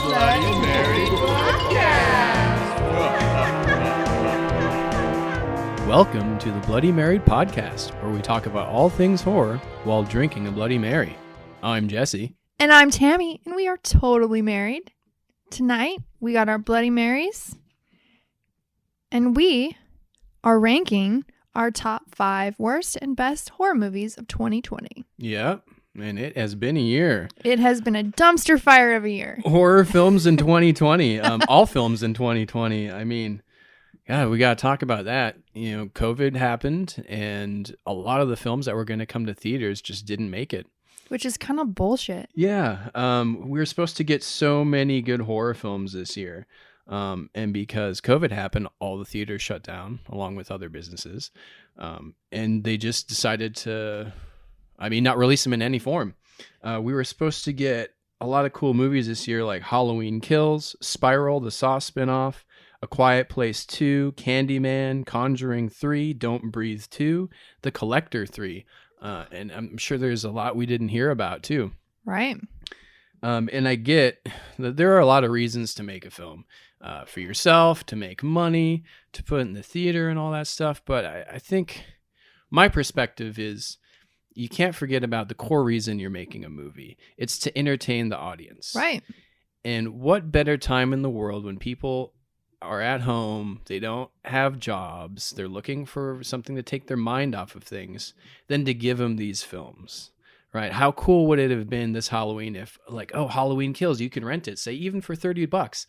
Bloody Mary Podcast. Welcome to the Bloody Mary Podcast, where we talk about all things horror while drinking a Bloody Mary. I'm Jesse. And I'm Tami, and we are totally married. Tonight, we got our Bloody Marys, and we are ranking our top 5 worst and best horror movies of 2020. Yep, and it has been a year. It has been a dumpster fire of a year. Horror films in 2020. All films in 2020. I mean, yeah, we got to talk about that. You know, COVID happened, and a lot of the films that were going to come to theaters just didn't make it. Which is kind of bullshit. Yeah, we were supposed to get so many good horror films this year. And because COVID happened, all the theaters shut down along with other businesses. And they just decided to, not release them in any form. We were supposed to get a lot of cool movies this year, like Halloween Kills, Spiral, the Saw spinoff, A Quiet Place 2, Candyman, Conjuring 3, Don't Breathe 2, The Collector 3. And I'm sure there's a lot we didn't hear about too. Right. And I get that there are a lot of reasons to make a film, for yourself, to make money, to put in the theater and all that stuff. But I think my perspective is you can't forget about the core reason you're making a movie. It's to entertain the audience. Right. And what better time in the world when people are at home, they don't have jobs, they're looking for something to take their mind off of things, than to give them these films, right? How cool would it have been this Halloween if, like, oh, Halloween Kills, you can rent it, say even for $30.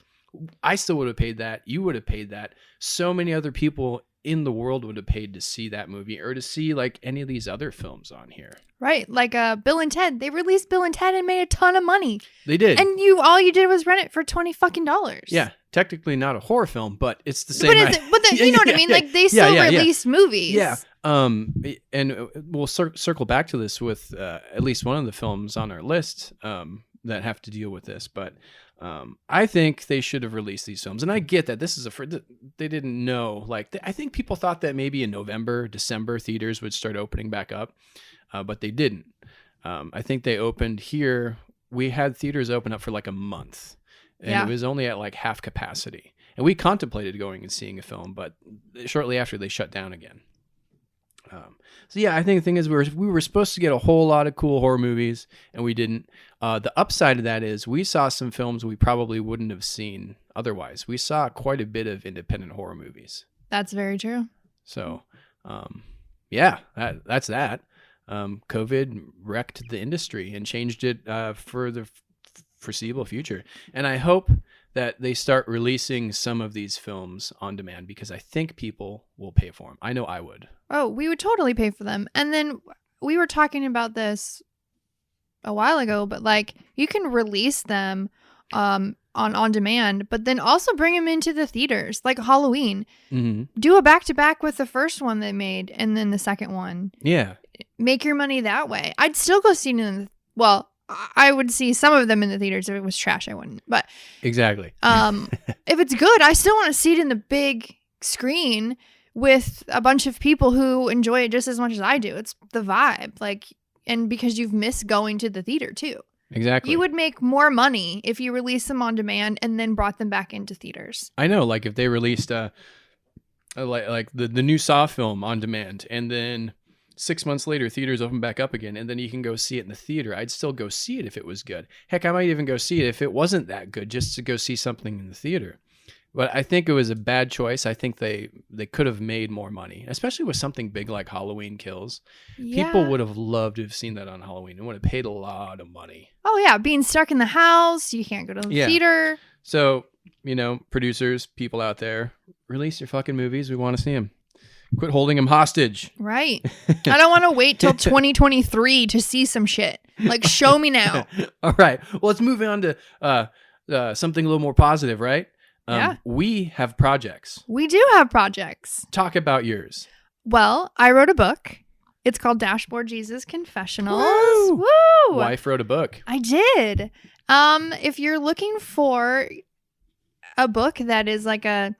I still would have paid that. You would have paid that. So many other people in the world would have paid to see that movie or to see like any of these other films on here. Right. Like Bill and Ted. They released Bill and Ted and made a ton of money. They did. And all you did was rent it for $20 fucking. Yeah. Technically not a horror film, but it's the same. But you know what I mean? Like they still released movies. Yeah. And we'll circle back to this with at least one of the films on our list that have to deal with this. But I think they should have released these films. And I get that this is they didn't know. Like I think people thought that maybe in November, December, theaters would start opening back up, but they didn't. I think they opened here. We had theaters open up for like a month. And it was only at like half capacity. And we contemplated going and seeing a film, but shortly after they shut down again. I think the thing is we were supposed to get a whole lot of cool horror movies, and we didn't. The upside of that is we saw some films we probably wouldn't have seen otherwise. We saw quite a bit of independent horror movies. That's very true. So, that's that. COVID wrecked the industry and changed it for the foreseeable future. And I hope that they start releasing some of these films on demand because I think people will pay for them. I know I would. Oh, we would totally pay for them. And then we were talking about this a while ago, but like you can release them on demand, but then also bring them into the theaters like Halloween. Mm-hmm. Do a back-to-back with the first one they made and then the second one. Yeah. Make your money that way. I'd still go see them. I would see some of them in the theaters. If it was trash, I wouldn't. But exactly. If it's good, I still want to see it in the big screen with a bunch of people who enjoy it just as much as I do. It's the vibe, and because you've missed going to the theater too. Exactly. You would make more money if you released them on demand and then brought them back into theaters. I know, like if they released like the new Saw film on demand, and then 6 months later, theaters open back up again, and then you can go see it in the theater. I'd still go see it if it was good. Heck, I might even go see it if it wasn't that good, just to go see something in the theater. But I think it was a bad choice. I think they could have made more money, especially with something big like Halloween Kills. Yeah. People would have loved to have seen that on Halloween and would have paid a lot of money. Oh, yeah. Being stuck in the house, you can't go to the theater. So, producers, people out there, release your fucking movies. We want to see them. Quit holding him hostage. Right. I don't want to wait till 2023 to see some shit. Like, show me now. All right. Well, let's move on to something a little more positive, right? We have projects. We do have projects. Talk about yours. Well, I wrote a book. It's called Dashboard Jesus Confessionals. Woo! Woo! Wife wrote a book. I did. If you're looking for a book that is like a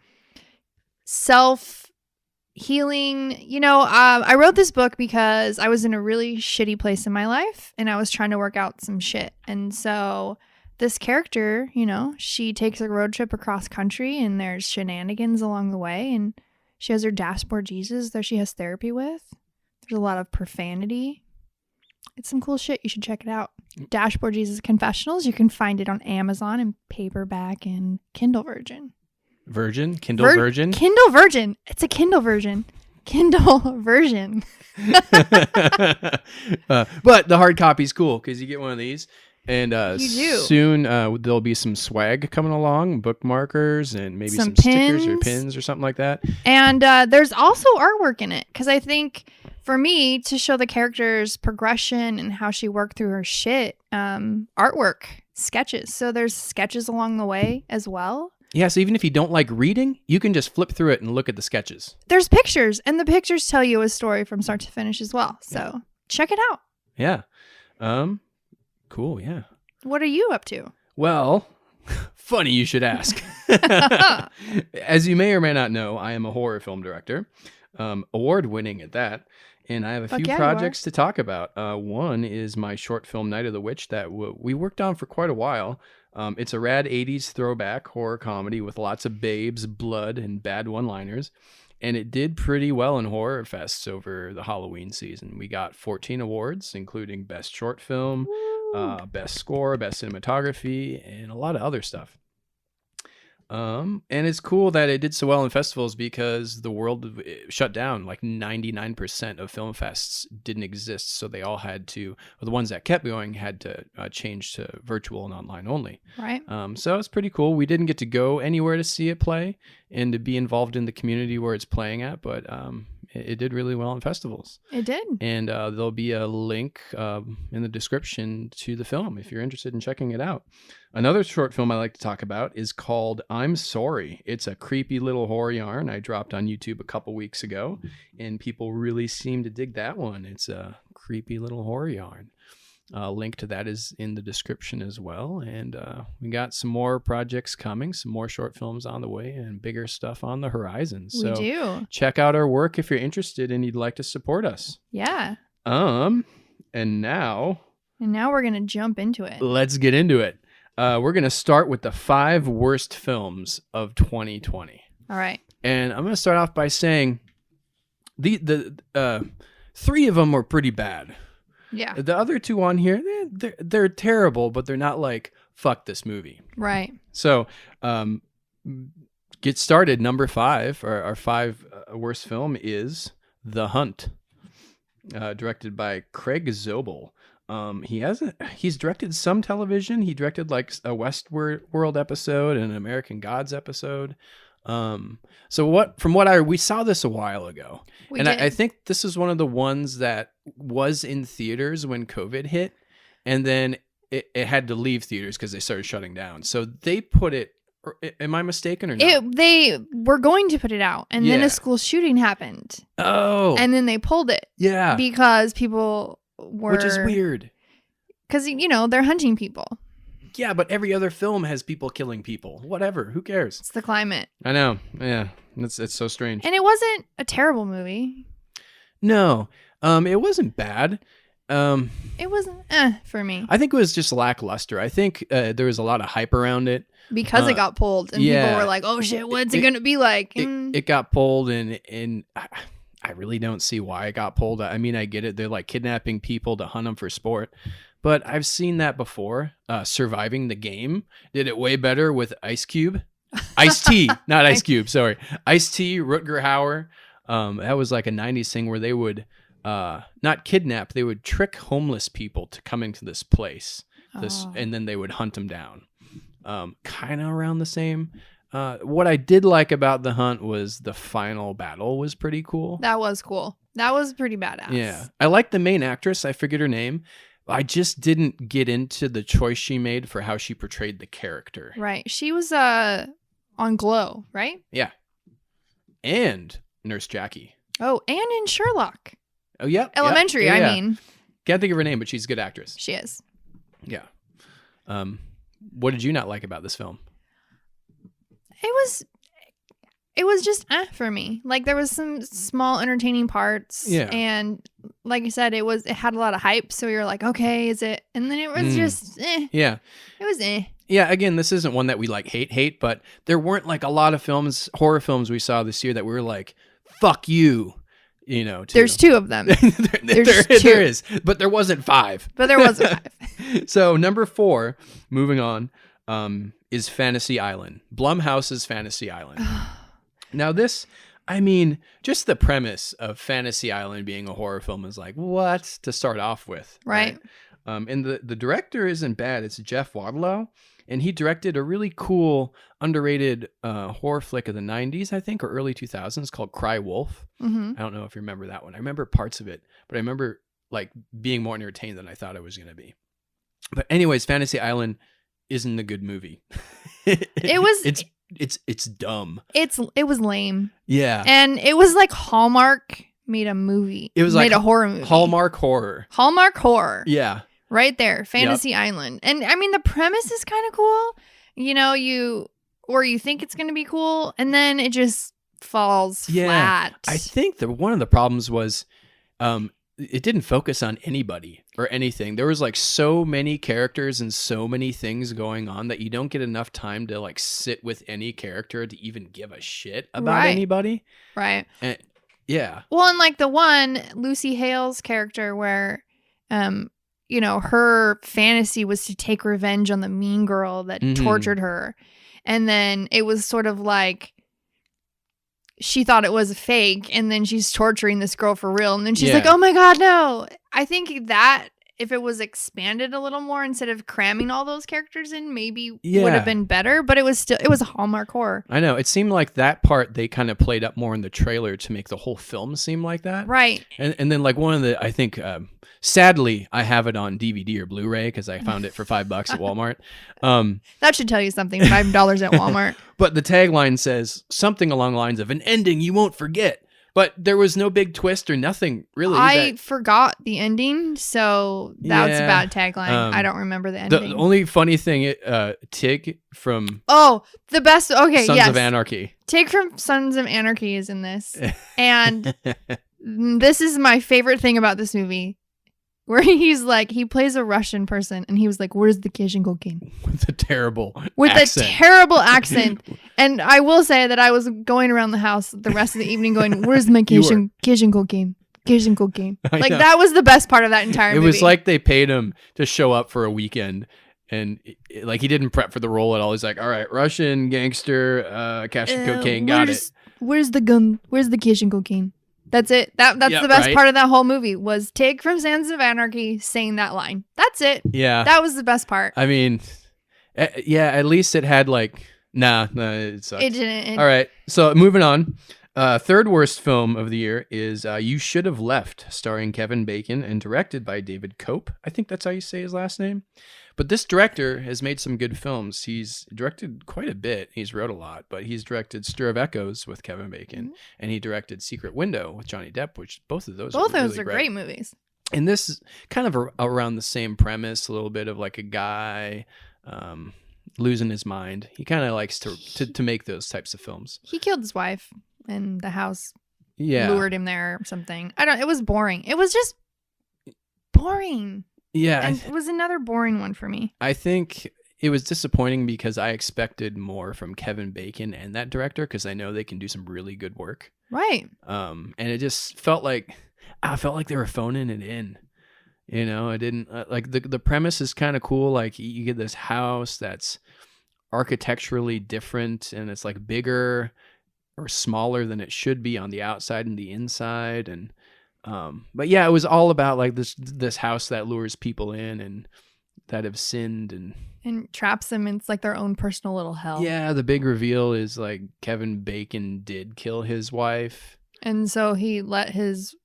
self-healing, I wrote this book because I was in a really shitty place in my life and I was trying to work out some shit. And so this character, she takes a road trip across country and there's shenanigans along the way, and she has her dashboard Jesus that she has therapy with. There's a lot of profanity. It's some cool shit. You should check it out. Dashboard Jesus Confessionals. You can find it on Amazon in paperback and Kindle Virgin. Kindle Virgin? Kindle Virgin. It's a Kindle version. Kindle version. But the hard copy is cool because you get one of these. And You do. soon there'll be some swag coming along, bookmarkers and maybe some pins. stickers or pins or something like that. And there's also artwork in it, because I think for me to show the character's progression and how she worked through her shit, artwork, sketches. So there's sketches along the way as well. Yeah, so even if you don't like reading, you can just flip through it and look at the sketches. There's pictures, and the pictures tell you a story from start to finish as well. So check it out. Yeah. Cool, yeah. What are you up to? Well, funny you should ask. As you may or may not know, I am a horror film director, award-winning at that, and I have a few projects to talk about. One is my short film Night of the Witch that we worked on for quite a while. It's a rad 80s throwback horror comedy with lots of babes, blood, and bad one-liners. And it did pretty well in horror fests over the Halloween season. We got 14 awards, including Best Short Film, Best Score, Best Cinematography, and a lot of other stuff. And it's cool that it did so well in festivals because the world shut down. Like 99% of film fests didn't exist. So they all had to, or the ones that kept going had to change to virtual and online only. Right. So it's pretty cool. We didn't get to go anywhere to see it play and to be involved in the community where it's playing at, but it did really well in festivals. It did. And there'll be a link in the description to the film if you're interested in checking it out. Another short film I like to talk about is called I'm Sorry. It's a creepy little horror yarn I dropped on YouTube a couple weeks ago, and people really seem to dig that one. It's a creepy little horror yarn. Link to that is in the description as well. And we got some more projects coming, some more short films on the way, and bigger stuff on the horizon. So we do. Check out our work if you're interested and you'd like to support us. Yeah. And now we're going to jump into it. Let's get into it. We're going to start with the 5 worst films of 2020. All right. And I'm going to start off by saying the 3 of them were pretty bad. Yeah. The other 2 on here, they're terrible, but they're not like, fuck this movie. Right. So get started. Number 5, our 5 worst film is The Hunt, directed by Craig Zobel. He's directed some television. He directed like a Westworld episode and an American Gods episode. We saw this a while ago. I think this is one of the ones that was in theaters when COVID hit, and then it had to leave theaters because they started shutting down. So they put it, am I mistaken or not? They were going to put it out, and then a school shooting happened. Oh. And then they pulled it. Yeah. Because people were... Which is weird. Because, they're hunting people. Yeah, but every other film has people killing people. Whatever. Who cares? It's the climate. I know. Yeah. It's so strange. And it wasn't a terrible movie. No. It wasn't bad. It wasn't for me. I think it was just lackluster. I think there was a lot of hype around it. Because it got pulled. And people were like, oh shit, what's it going to be like? It got pulled and I really don't see why it got pulled. I mean, I get it. They're like kidnapping people to hunt them for sport. But I've seen that before. Surviving the Game did it way better with Ice-T, not Ice Cube, sorry. Ice-T, Rutger Hauer. That was like a 90s thing where they would not kidnap, they would trick homeless people to come into this place. And then they would hunt them down. Kind of around the same. What I did like about The Hunt was the final battle was pretty cool. That was cool. That was pretty badass. Yeah. I liked the main actress. I forget her name. I just didn't get into the choice she made for how she portrayed the character. Right. She was on Glow, right? Yeah. And Nurse Jackie. Oh, and in Sherlock. Oh, yeah. Elementary, yeah. I mean. Can't think of her name, but she's a good actress. She is. Yeah. What did you not like about this film? It was... it was just for me. Like there was some small entertaining parts. Yeah. And like I said, it had a lot of hype. So you're like, okay, is it? And then it was just Yeah. It was Yeah, again, this isn't one that we like hate, but there weren't like a lot of horror films we saw this year that we were like, fuck you, you know. There's 2 of them. there is, but there wasn't 5. But there wasn't 5. So number 4, moving on, is Fantasy Island. Blumhouse's Fantasy Island. Now this, I mean, just the premise of Fantasy Island being a horror film is like, what to start off with, Right. And the director isn't bad. It's Jeff Wadlow, and he directed a really cool, underrated horror flick of the 90s, I think, or early 2000s called Cry Wolf. Mm-hmm. I don't know if you remember that one. I remember parts of it, but I remember like being more entertained than I thought it was going to be. But anyways, Fantasy Island isn't a good movie. It's dumb. It was lame. Yeah. And it was like Hallmark made a movie. It was like a horror movie. Hallmark horror. Hallmark horror. Yeah. Right there. Fantasy Island. And I mean the premise is kind of cool. You know, you think it's going to be cool and then it just falls flat. I think that one of the problems was it didn't focus on anybody or anything. There was like so many characters and so many things going on that you don't get enough time to like sit with any character to even give a shit about anybody. Right. And, yeah. Well, and like the one Lucy Hale's character where you know, her fantasy was to take revenge on the mean girl that tortured her. And then it was sort of like she thought it was fake and then she's torturing this girl for real. And then she's like, oh my God, no. I think that if it was expanded a little more instead of cramming all those characters in, maybe would have been better. But it was a Hallmark horror. I know. It seemed like that part they kind of played up more in the trailer to make the whole film seem like that. Right. And then like one of the, I think, sadly, I have it on DVD or Blu-ray because I found it for $5 at Walmart. That should tell you something. $5 at Walmart. But the tagline says something along the lines of an ending you won't forget. But there was no big twist or nothing really. I forgot the ending, so that's a bad tagline. I don't remember the ending. The only funny thing, Tig from the best. Okay, Sons of Anarchy. Tig from Sons of Anarchy is in this, and this is my favorite thing about this movie. Where he's like, he plays a Russian person, and he was like, "Where's the cash and cocaine?" With a terrible accent. And I will say that I was going around the house the rest of the evening, going, "Where's my cash and cocaine? Cash and cocaine." Like that was the best part of that entire movie. It was like they paid him to show up for a weekend, and like he didn't prep for the role at all. He's like, "All right, Russian gangster, cash and cocaine, got it." Where's the gun? Where's the cash and cocaine? That's it. That's the best part of that whole movie was Tig from Sons of Anarchy saying that line. That's it. Yeah. That was the best part. I mean, at least it had like, nah, it sucked. It didn't. All right. So moving on. Third worst film of the year is You Should Have Left, starring Kevin Bacon and directed by David Cope. I think that's how you say his last name. But this director has made some good films. He's directed quite a bit. He's wrote a lot, but he's directed Stir of Echoes with Kevin Bacon, and he directed Secret Window with Johnny Depp, which both of those are great movies. And this is kind of around the same premise, a little bit of like a guy losing his mind. He kind of likes to make those types of films. He killed his wife, and the house lured him there or something. It was boring. It was just boring. Yeah. And it was another boring one for me. I think it was disappointing because I expected more from Kevin Bacon and that director because I know they can do some really good work. Right. And it just felt like they were phoning it in. You know, I didn't like the premise is kind of cool. Like you get this house that's architecturally different and it's like bigger or smaller than it should be on the outside and the inside. And but yeah, it was all about like this house that lures people in and that have sinned and traps them in like their own personal little hell. Yeah, the big reveal is like Kevin Bacon did kill his wife. And so he let his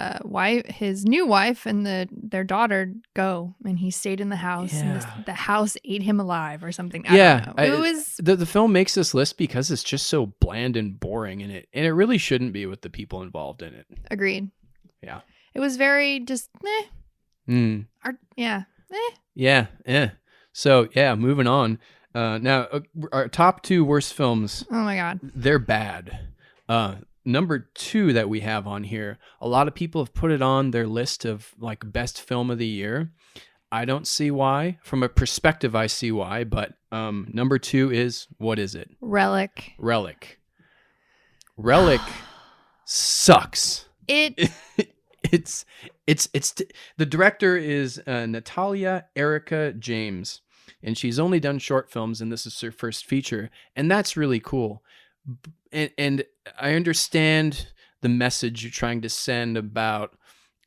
new wife and their daughter go, and he stayed in the house. Yeah. And the house ate him alive or something. I don't know. It was the film makes this list because it's just so bland and boring, and it really shouldn't be with the people involved in it. Agreed. Yeah. It was very just meh. Yeah. Yeah. So yeah, moving on. Now, our top 2 worst films, Oh my God. they're bad. Number 2 that we have on here, a lot of people have put it on their list of like best film of the year. I don't see why. From a perspective, I see why. But number 2 is, what is it? Relic. Relic sucks. It It's the director is Natalia Erica James, and she's only done short films, and this is her first feature, and that's really cool. And I understand the message you're trying to send about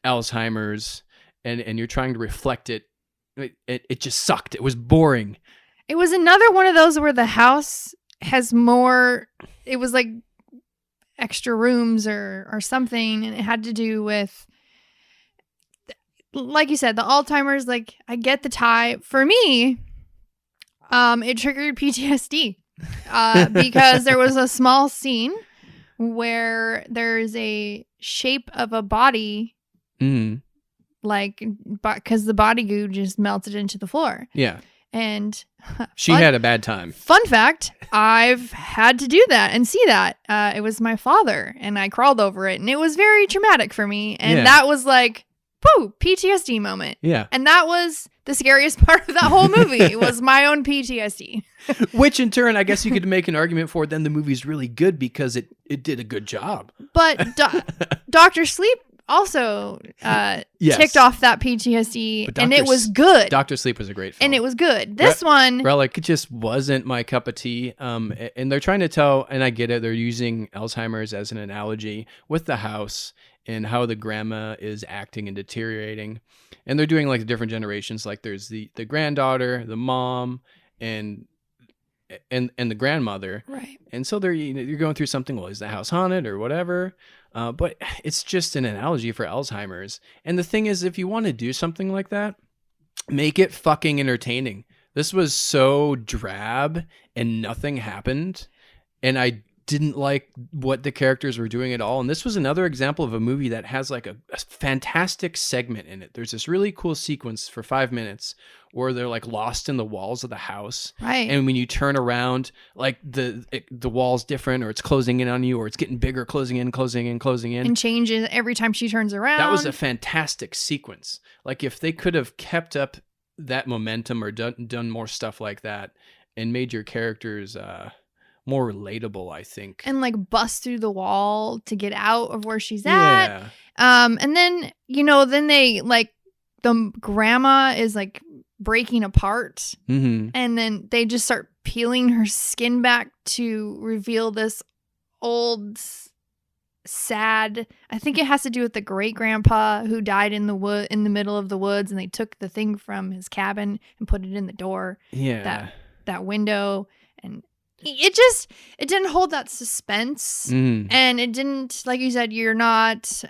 Alzheimer's, and you're trying to reflect it. It just sucked. It was boring. It was another one of those where the house has more. It was like extra rooms or something, and it had to do with, like you said, the Alzheimer's. Like, I get the tie. For me, it triggered PTSD because there was a small scene where there's a shape of a body, like, because the body goo just melted into the floor. Yeah. And she had a bad time. Fun fact, I've had to do that and see that. It was my father, and I crawled over it, and it was very traumatic for me. And that was like, whoo, PTSD moment. Yeah. And that was the scariest part of that whole movie was my own PTSD. Which in turn, I guess you could make an argument for then the movie's really good because it did a good job. But Dr. Sleep also ticked off that PTSD, and it was good. Dr. Sleep was a great film. And it was good. This one... Relic just wasn't my cup of tea. And they're trying to tell, and I get it, they're using Alzheimer's as an analogy with the house and how the grandma is acting and deteriorating. And they're doing like the different generations. Like there's the granddaughter, the mom, and the grandmother. Right. And so you're going through something, well, is the house haunted or whatever? But it's just an analogy for Alzheimer's. And the thing is, if you want to do something like that, make it fucking entertaining. This was so drab and nothing happened. And I didn't like what the characters were doing at all. And this was another example of a movie that has like a fantastic segment in it. There's this really cool sequence for 5 minutes where they're like lost in the walls of the house. Right. And when you turn around, like the wall's different, or it's closing in on you, or it's getting bigger, closing in. And changes every time she turns around. That was a fantastic sequence. Like if they could have kept up that momentum or done more stuff like that and made your characters more relatable, I think. And like bust through the wall to get out of where she's at. Yeah. And then, then they like, the grandma is like breaking apart. Mm-hmm. And then they just start peeling her skin back to reveal this old, sad, I think it has to do with the great grandpa who died in the middle of the woods, and they took the thing from his cabin and put it in the door. Yeah. That window. And it didn't hold that suspense. And it didn't, like you said, you're not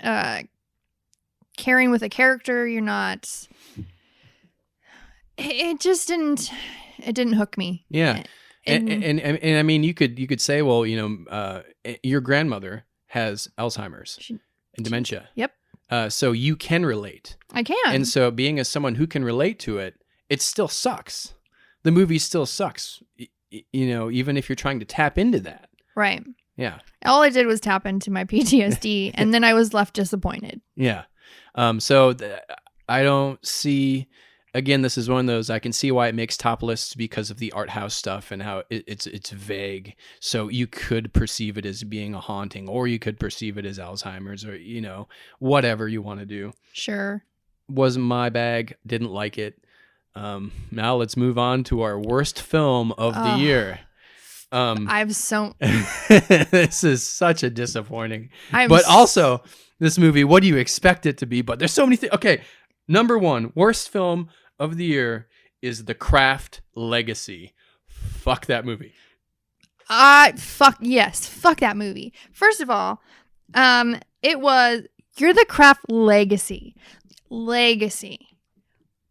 caring with a character. You're not, it didn't hook me. Yeah. And I mean, you could say, well, your grandmother has Alzheimer's and dementia. Yep. So you can relate. I can. And so being as someone who can relate to it, it still sucks. The movie still sucks. Even if you're trying to tap into that. Right. Yeah. All I did was tap into my PTSD, and then I was left disappointed. Yeah. So I don't see, again, this is one of those, I can see why it makes top lists because of the art house stuff and how it's vague. So you could perceive it as being a haunting, or you could perceive it as Alzheimer's, or, whatever you want to do. Sure. Wasn't my bag. Didn't like it. Now let's move on to our worst film of the year. This is such a disappointing, but also this movie, what do you expect it to be? But there's so many things. Okay. Number 1, worst film of the year is The Craft Legacy. Fuck that movie. Fuck that movie. First of all, you're The Craft Legacy.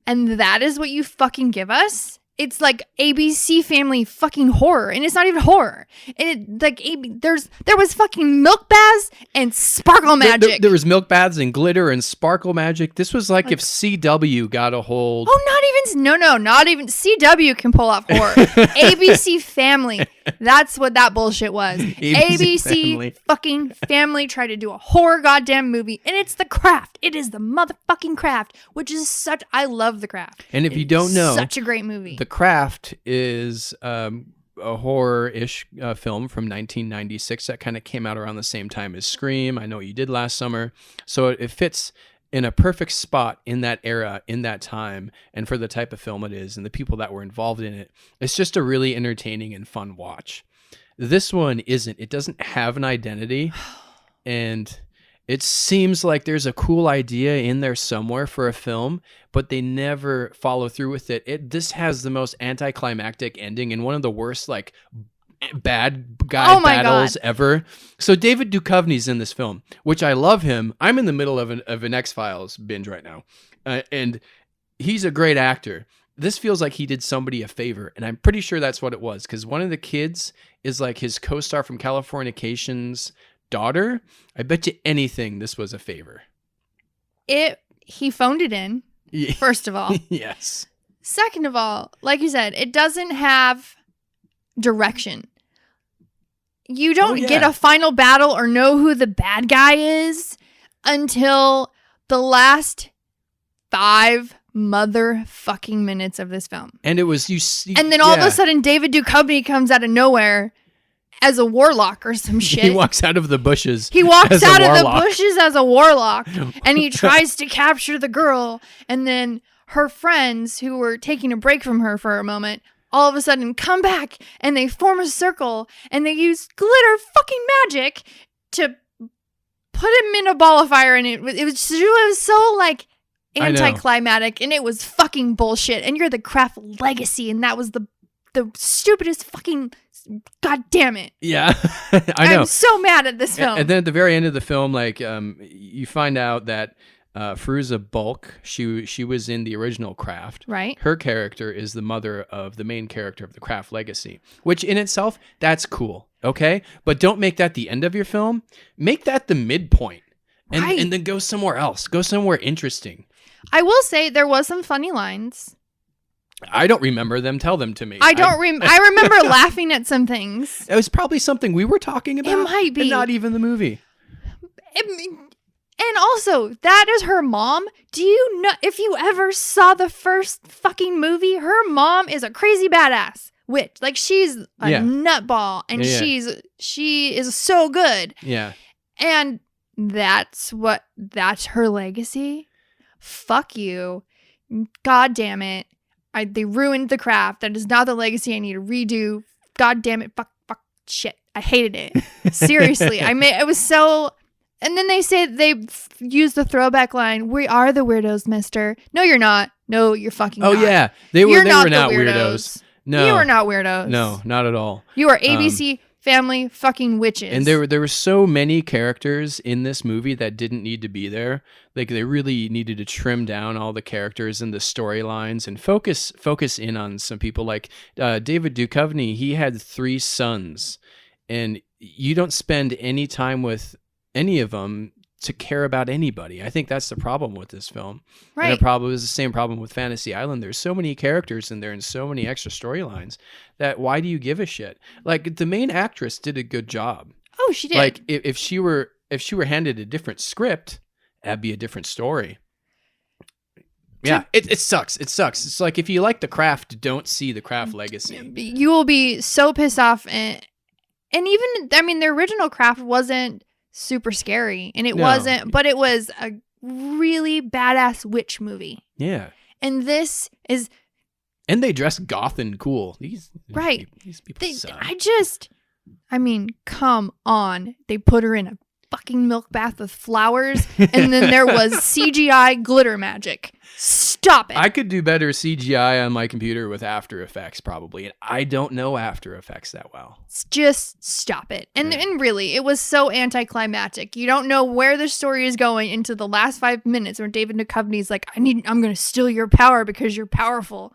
And that is what you fucking give us? it's like ABC Family fucking horror, and it's not even horror. And there was fucking milk baths and sparkle magic. There was milk baths and glitter and sparkle magic. This was like if CW got a hold. Oh, not even CW can pull off horror. ABC Family, that's what that bullshit was. ABC fucking Family tried to do a horror goddamn movie, and it's The Craft. It is the motherfucking Craft, which is I love The Craft. And if you don't know, such a great movie. The Craft is a horror-ish film from 1996 that kind of came out around the same time as Scream. I Know What You Did Last Summer. So it fits in a perfect spot in that era, in that time, and for the type of film it is and the people that were involved in it. It's just a really entertaining and fun watch. This one isn't. It doesn't have an identity, and it seems like there's a cool idea in there somewhere for a film, but they never follow through with it. This has the most anticlimactic ending and one of the worst, like, bad guy battles ever. So David Duchovny's in this film, which I love him. I'm in the middle of an X-Files binge right now, and he's a great actor. This feels like he did somebody a favor, and I'm pretty sure that's what it was, because one of the kids is like his co-star from Californication's daughter. I bet you anything this was a favor. He phoned it in, first of all. Yes. Second of all, like you said, it doesn't have direction. You don't get a final battle or know who the bad guy is until the last 5 motherfucking minutes of this film. And it was, you see, and then all of a sudden David Duchovny comes out of nowhere as a warlock or some shit. He walks out of the bushes. He walks out of the bushes as a warlock, and he tries to capture the girl, and then her friends who were taking a break from her for a moment all of a sudden come back, and they form a circle, and they use glitter fucking magic to put him in a ball of fire, and it was so like anticlimactic, and it was fucking bullshit. And you're the Kraft legacy, and that was the stupidest fucking, god damn it. Yeah. I know. I'm so mad at this film. And then at the very end of the film, like, you find out that Fairuza Balk, she was in the original Craft. Right. Her character is the mother of the main character of the Craft legacy, which in itself, that's cool. Okay. But don't make that the end of your film. Make that the midpoint. And then go somewhere else. Go somewhere interesting. I will say there was some funny lines. I don't remember them. Tell them to me. I remember laughing at some things. It was probably something we were talking about. It might be. And not even the movie. And also, that is her mom. Do you know, if you ever saw the first fucking movie, her mom is a crazy badass witch. Like, she's a nutball, and she is so good. Yeah. And that's her legacy. Fuck you. God damn it. They ruined the Craft. That is not the legacy I need to redo. God damn it. Fuck, shit. I hated it. Seriously. It was so... And then they say they used the throwback line, "We are the weirdos, mister." No, you're not. No, you're fucking not. Oh, yeah. They were not weirdos. No. You are not weirdos. No, not at all. You are ABC Family fucking witches. And there were so many characters in this movie that didn't need to be there. Like, they really needed to trim down all the characters and the storylines and focus in on some people. Like David Duchovny, he had 3 sons, and you don't spend any time with any of them to care about anybody. I think that's the problem with this film. Right. And the problem is the same problem with Fantasy Island. There's so many characters in there and so many extra storylines that why do you give a shit? Like, the main actress did a good job. Oh, she did. Like, if she were handed a different script, that'd be a different story. Yeah, it sucks. It sucks. It's like, if you like The Craft, don't see The Craft legacy. You will be so pissed off. And even, the original Craft wasn't super scary, and it wasn't, but it was a really badass witch movie. Yeah. And this is... And they dress goth and cool. These people suck. Come on. They put her in a fucking milk bath with flowers, and then there was CGI glitter magic. Stop it. I could do better CGI on my computer with After Effects, probably, and I don't know After Effects that well. Just stop it. And really, it was so anticlimactic. You don't know where the story is going into the last 5 minutes where David Duchovny's like, I'm going to steal your power because you're powerful.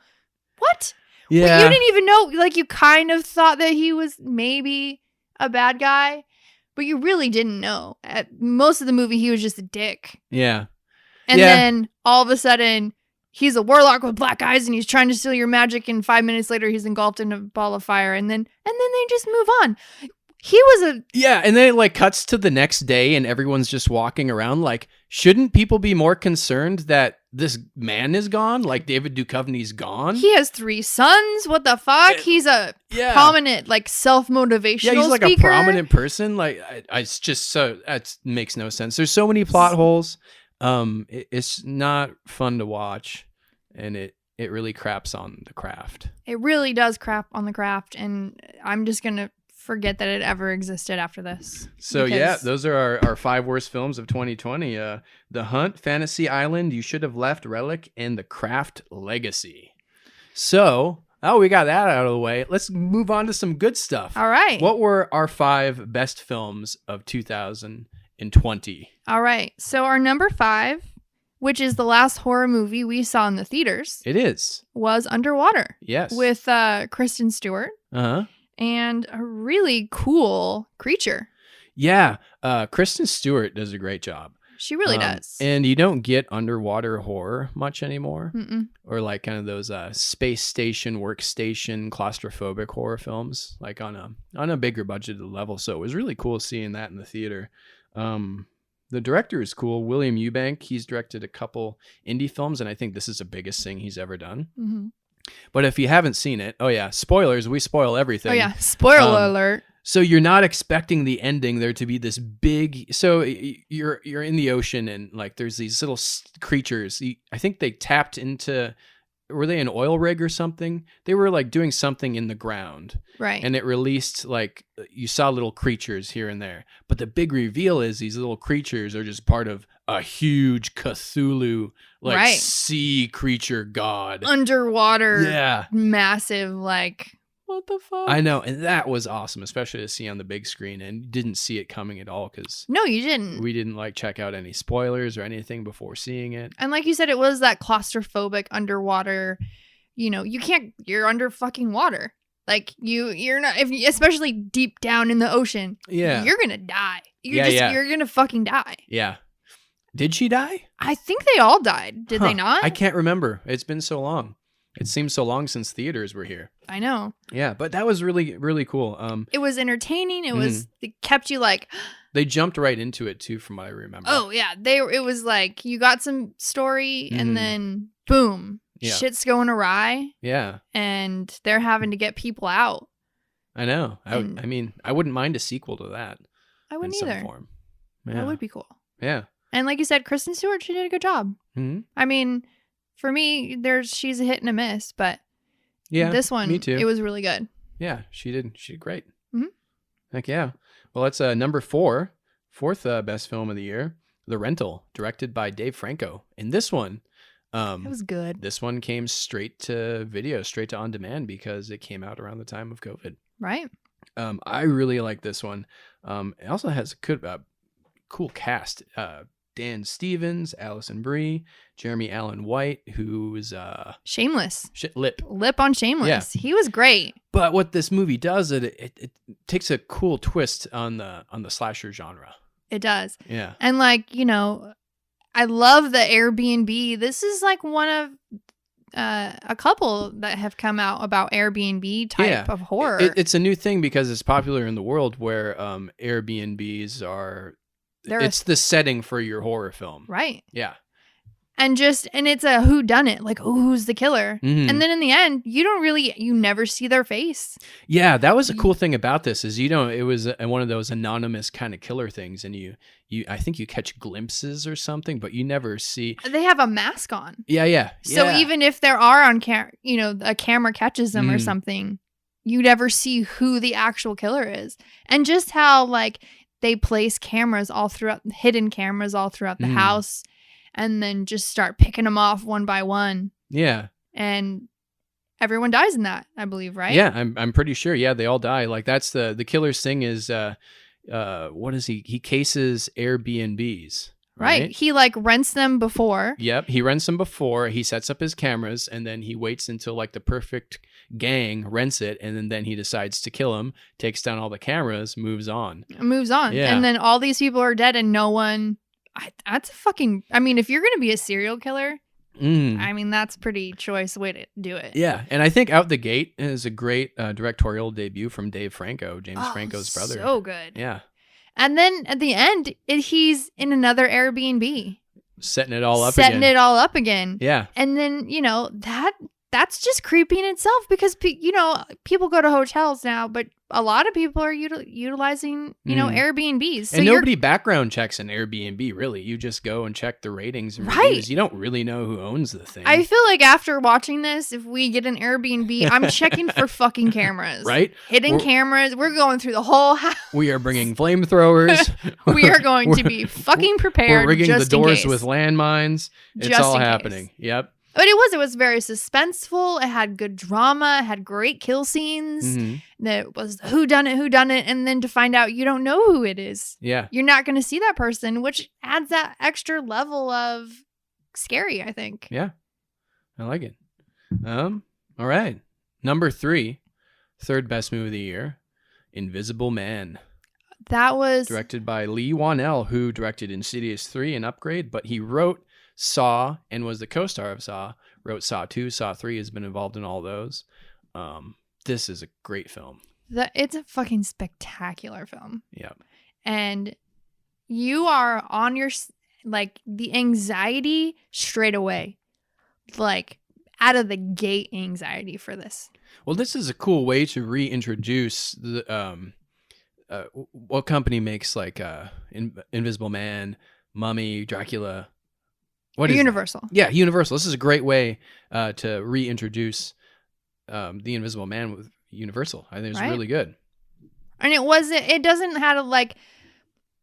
What? Yeah. But you didn't even know, like, you kind of thought that he was maybe a bad guy, but you really didn't know. At most of the movie, he was just a dick. Yeah. And Yeah. then all of a sudden, he's a warlock with black eyes and he's trying to steal your magic, and 5 minutes later, he's engulfed in a ball of fire, and then they just move on. He was a... Yeah, and then it like cuts to the next day and everyone's just walking around. Like, shouldn't people be more concerned that this man is gone? Like, David Duchovny's gone? He has 3 sons. What the fuck? He's a prominent, like, self-motivational Yeah, he's like speaker. a prominent person. Like, it's just so... That makes no sense. There's so many plot holes. It's not fun to watch, and it really craps on the craft. It really does crap on the craft, and I'm just going to forget that it ever existed after this. So yeah, those are our 5 worst films of 2020. The Hunt, Fantasy Island, You Should Have Left, Relic, and The Craft Legacy. So, we got that out of the way. Let's move on to some good stuff. All right. What were our 5 best films of 2020? All right. So our number 5, which is the last horror movie we saw in the theaters, It is. was Underwater. Yes. With Kristen Stewart. Uh-huh. And a really cool creature. Yeah. Kristen Stewart does a great job. She really does. And you don't get underwater horror much anymore. Mm-mm. Or like kind of those space station, workstation, claustrophobic horror films, like on a bigger budget level. So it was really cool seeing that in the theater. The director is cool. William Eubank. He's directed a couple indie films, and I think this is the biggest thing he's ever done. Mm-hmm. But if you haven't seen it, spoilers. We spoil everything. Oh yeah, spoiler alert. So you're not expecting the ending there to be this big. So you're in the ocean, and like there's these little creatures. I think they tapped into. Were they an oil rig or something? They were like doing something in the ground. Right. And it released, like, you saw little creatures here and there. But the big reveal is these little creatures are just part of a huge Cthulhu, like, sea creature god. Underwater. Yeah. Massive, like, what the fuck? I know. And that was awesome, especially to see on the big screen. And didn't see it coming at all because no, you didn't. We didn't, like, check out any spoilers or anything before seeing it. And like you said, it was that claustrophobic underwater, you're under fucking water. Like you're not, especially deep down in the ocean. Yeah. You're going to die. You're going to fucking die. Yeah. Did she die? I think they all died. Did they not? I can't remember. It's been so long. It seems so long since theaters were here. I know. Yeah, but that was really, really cool. It was entertaining. It kept you like... They jumped right into it too, from what I remember. Oh, yeah. It was like, you got some story and then boom, shit's going awry. Yeah. And they're having to get people out. I know. I mean, I wouldn't mind a sequel to that. I wouldn't in either. Some form. Yeah. That would be cool. Yeah. And like you said, Kristen Stewart, she did a good job. Mm-hmm. I mean, for me, she's a hit and a miss, but this one, me too. It was really good. Yeah, she did great. Mm-hmm. Heck yeah. Well, that's number 4, fourth best film of the year, The Rental, directed by Dave Franco. And this one, it was good. This one came straight to video, straight to on demand because it came out around the time of COVID. Right. I really like this one. It also has a good, cool cast. Dan Stevens, Allison Brie, Jeremy Allen White, who's Shameless. Lip on Shameless. Yeah. He was great. But what this movie does, it takes a cool twist on the slasher genre. It does. Yeah. And like, I love the Airbnb. This is like one of a couple that have come out about Airbnb type of horror. It's a new thing because it's popular in the world where Airbnbs are... It's the setting for your horror film. Right. Yeah. And it's a whodunit, like, who's the killer? Mm-hmm. And then in the end, you never see their face. Yeah, that was a cool thing about this is, it was one of those anonymous kind of killer things. And I think you catch glimpses or something, but you never see. They have a mask on. Yeah. So even if there are on camera, a camera catches them or something, you never see who the actual killer is. And just how, like, they place hidden cameras all throughout the house. And then just start picking them off one by one. Yeah. And everyone dies in that, I believe, right? Yeah, I'm pretty sure. Yeah, they all die. Like that's the killer's thing is, what is he? He cases Airbnbs. Right. He like rents them before. Yep. He rents them before. He sets up his cameras, and then he waits until like the perfect gang rents it, and then he decides to kill him, takes down all the cameras, moves on. Yeah. And then all these people are dead and no one... that's a fucking... I mean, if you're going to be a serial killer, I mean, that's pretty choice way to do it. Yeah. And I think Out the Gate is a great directorial debut from Dave Franco, James Franco's brother. So good. Yeah. And then at the end, he's in another Airbnb. Setting it all up again. Yeah. And then, you know, that's just creepy in itself because, you know, people go to hotels now, but a lot of people are utilizing, you know, Airbnbs. So and nobody background checks an Airbnb, really. You just go and check the ratings and reviews. You don't really know who owns the thing. I feel like after watching this, if we get an Airbnb, I'm checking for fucking cameras. Right? Hidden cameras. We're going through the whole house. We are bringing flamethrowers. We are going to be fucking prepared. We're rigging just the doors in case. with landmines. It's Just all in happening. case. Yep. But it was very suspenseful. It had good drama. It had great kill scenes. That was who done it, and then to find out you don't know who it is. Yeah. You're not going to see that person, which adds that extra level of scary, I think. Yeah. I like it. All right. Number 3, third best movie of the year, Invisible Man. That was directed by Lee Wanell, who directed Insidious 3 and Upgrade, but he wrote Saw and was the co-star of Saw, wrote Saw 2, Saw 3, has been involved in all those. This is a great film. It's a fucking spectacular film. Yep. And you are on your, like, the anxiety straight away. Like, out of the gate anxiety for this. Well, this is a cool way to reintroduce the, what company makes, like, Invisible Man, Mummy, Dracula... What is Universal. That? Yeah, Universal. This is a great way to reintroduce the Invisible Man with Universal. I think it's really good. And it doesn't have like,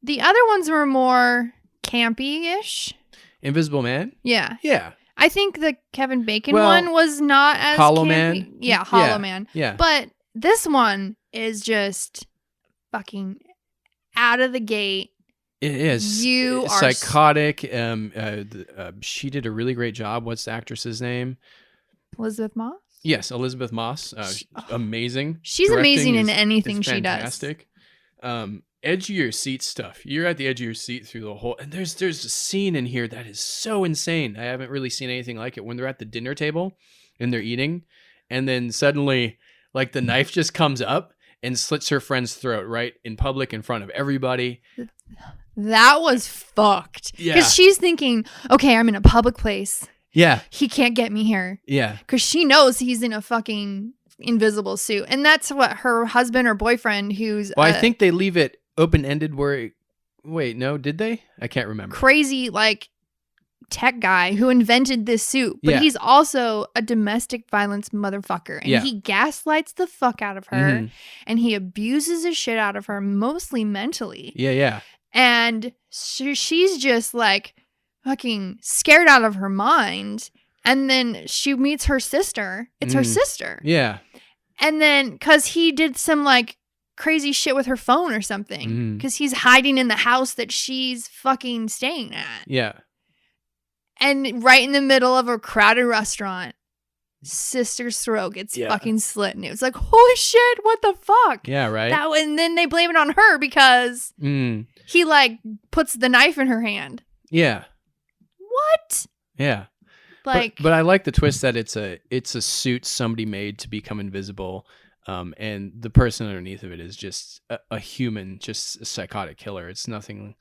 the other ones were more campy-ish. Invisible Man? Yeah. Yeah. I think the Kevin Bacon one was not as Hollow campy. Man? Yeah, Hollow Man. Yeah. But this one is just fucking out of the gate. It is. You are psychotic. She did a really great job. What's the actress's name? Elizabeth Moss? Yes, Elizabeth Moss. Amazing. She's Directing amazing in anything she does. Fantastic. Edge of your seat stuff. You're at the edge of your seat through the whole... And there's a scene in here that is so insane. I haven't really seen anything like it. When they're at the dinner table and they're eating, and then suddenly, like, the knife just comes up and slits her friend's throat right in public in front of everybody. That was fucked. Yeah. Because she's thinking, okay, I'm in a public place. Yeah. He can't get me here. Yeah. Because she knows he's in a fucking invisible suit. And that's what her husband or boyfriend, who's... Well, I think they leave it open-ended where... Wait, no, did they? I can't remember. Crazy, like, tech guy who invented this suit. But he's also a domestic violence motherfucker. And he gaslights the fuck out of her. And he abuses the shit out of her, mostly mentally. Yeah. And she's just like fucking scared out of her mind. And then she meets her sister. It's her sister. Yeah. And then because he did some like crazy shit with her phone or something. Because he's hiding in the house that she's fucking staying at. Yeah. And right in the middle of a crowded restaurant, sister's throat gets fucking slit. And it was like, holy shit, what the fuck? Yeah, right. And then they blame it on her because he like puts the knife in her hand. Yeah. What? Yeah. Like, but I like the twist that it's a suit somebody made to become invisible, and the person underneath of it is just a human, just a psychotic killer. It's nothing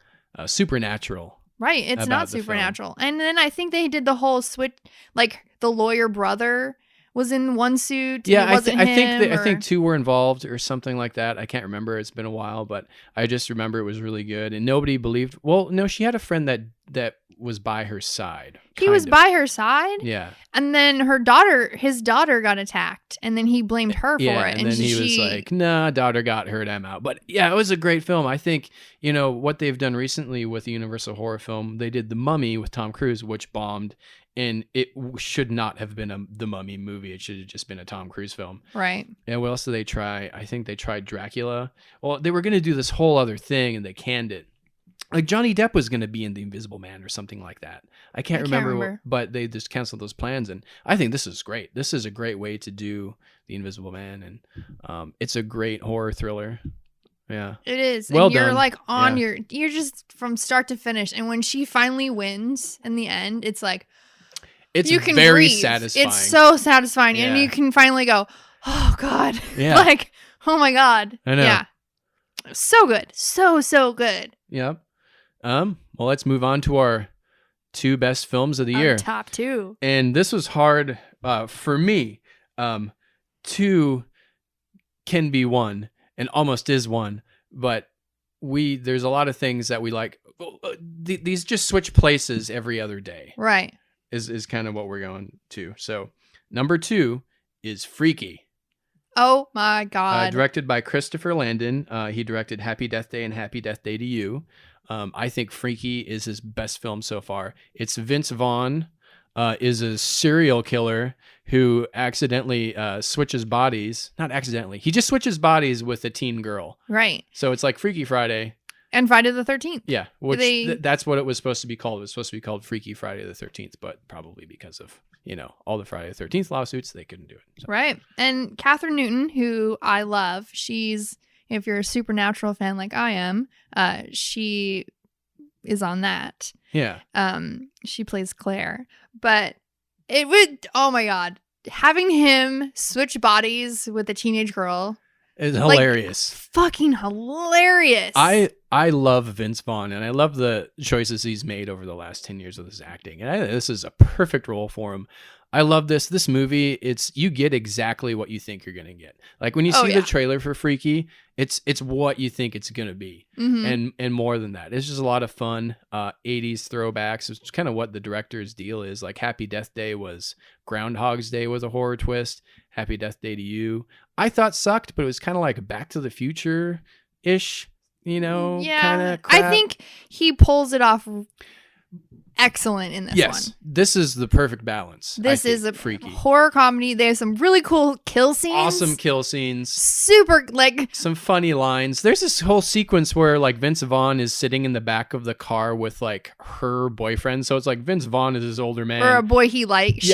supernatural. Right. It's not supernatural. And then I think they did the whole switch, like the lawyer brother was in one suit. Yeah, I think 2 were involved or something like that. I can't remember. It's been a while, but I just remember it was really good. And nobody believed. Well, no, she had a friend that was by her side. He was by her side. Yeah. And then his daughter got attacked, and then he blamed her for it. And then he was like, "Nah, daughter got hurt. I'm out." But yeah, it was a great film. I think what they've done recently with the Universal horror film. They did The Mummy with Tom Cruise, which bombed. And it should not have been the Mummy movie. It should have just been a Tom Cruise film. Right. And what else did they try? I think they tried Dracula. Well, they were going to do this whole other thing, and they canned it. Like Johnny Depp was going to be in The Invisible Man or something like that. I can't remember. But they just canceled those plans. And I think this is great. This is a great way to do The Invisible Man. And it's a great horror thriller. Yeah. It is. Well and you're done. like on you're just from start to finish. And when she finally wins in the end, it's like, it's you can very breathe. satisfying. It's so satisfying. Yeah. And you can finally go, oh God. Yeah. Like, oh my God. I know. Yeah. So good. So good. Yep. Well, let's move on to our 2 best films of the year. Top 2. And this was hard for me. 2 can be 1 and almost is 1, but there's a lot of things that we like. These just switch places every other day. Right. Is kind of what we're going to. So number 2 is Freaky. Oh my God. Directed by Christopher Landon. He directed Happy Death Day and Happy Death Day to You. I think Freaky is his best film so far. It's Vince Vaughn is a serial killer who accidentally switches bodies. Not accidentally. He just switches bodies with a teen girl. Right. So it's like Freaky Friday. And Friday the 13th. Yeah, which that's what it was supposed to be called. It was supposed to be called Freaky Friday the 13th, but probably because of, all the Friday the 13th lawsuits, they couldn't do it. So. Right. And Catherine Newton, who I love, she's, if you're a Supernatural fan like I am, she is on that. Yeah. She plays Claire. But it would, oh my God, having him switch bodies with a teenage girl. It's hilarious. Fucking hilarious. I love Vince Vaughn, and I love the choices he's made over the last 10 years of his acting. And this is a perfect role for him. I love this movie. You get exactly what you think you're gonna get. Like when you see the trailer for Freaky, it's what you think it's gonna be, and more than that. It's just a lot of fun 80s throwbacks. It's kind of what the director's deal is. Like Happy Death Day was Groundhog's Day with a horror twist. Happy Death Day to You, I thought sucked, but it was kind of like Back to the Future ish, kind of. I think he pulls it off excellent in this one. Yes, this is the perfect balance. This is a Freaky horror comedy. There's some really cool kill scenes. Awesome kill scenes. Super, some funny lines. There's this whole sequence where like Vince Vaughn is sitting in the back of the car with like her boyfriend. So it's like Vince Vaughn is this older man. Or a boy she likes.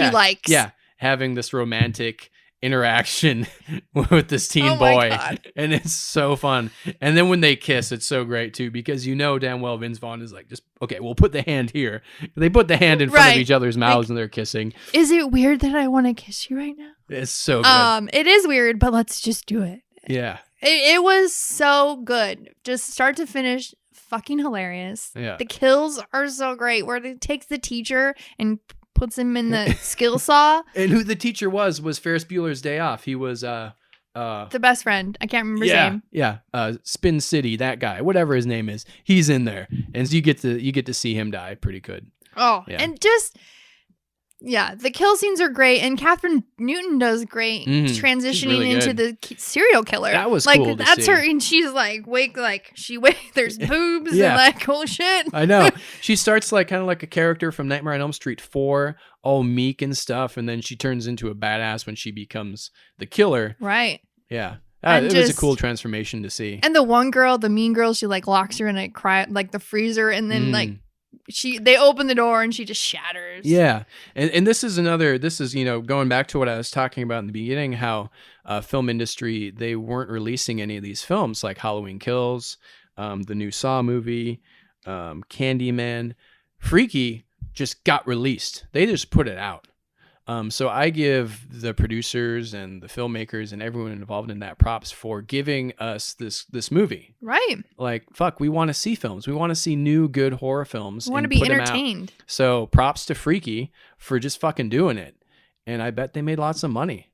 Yeah, having this romantic interaction with this teen boy, and it's so fun. And then when they kiss, it's so great too, because damn well Vince Vaughn is like, just okay, we'll put the hand here. They put the hand in front of each other's mouths, and they're kissing. Is it weird that I want to kiss you right now? It's so good. It is weird, but let's just do it. Yeah, it was so good, just start to finish. Fucking hilarious. Yeah, the kills are so great, where it takes the teacher and puts him in the skill saw. And who the teacher was Ferris Bueller's Day Off. He was the best friend. I can't remember his name. Yeah. Spin City, that guy, whatever his name is, he's in there. And so you get to see him die pretty good. Oh, yeah. And just the kill scenes are great, and Catherine Newton does great transitioning really into the serial killer. That was like cool to that's see. her, and she's like there's boobs and like holy shit. I know. She starts like kind of like a character from Nightmare on Elm Street 4, all meek and stuff, and then she turns into a badass when she becomes the killer. Right. Yeah. It was a cool transformation to see. And the one girl, the mean girl, she like locks her in a the freezer, and then they open the door and she just shatters. Yeah. And this is going back to what I was talking about in the beginning, how film industry, they weren't releasing any of these films like Halloween Kills, the new Saw movie, Candyman. Freaky just got released. They just put it out. So I give the producers and the filmmakers and everyone involved in that props for giving us this movie. Right. Like, fuck, we want to see films. We want to see new, good horror films. We want to be entertained. So props to Freaky for just fucking doing it. And I bet they made lots of money.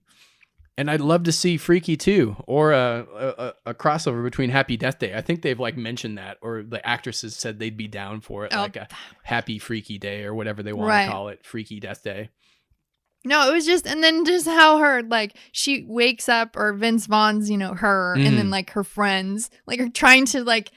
And I'd love to see Freaky 2 or a crossover between Happy Death Day. I think they've like mentioned that, or the actresses said they'd be down for it, like a Happy Freaky Day or whatever they want to call it, Freaky Death Day. No, it was just, and then just how her, like, she wakes up, or Vince Vaughn's, her, and then, like, her friends, like, are trying to, like,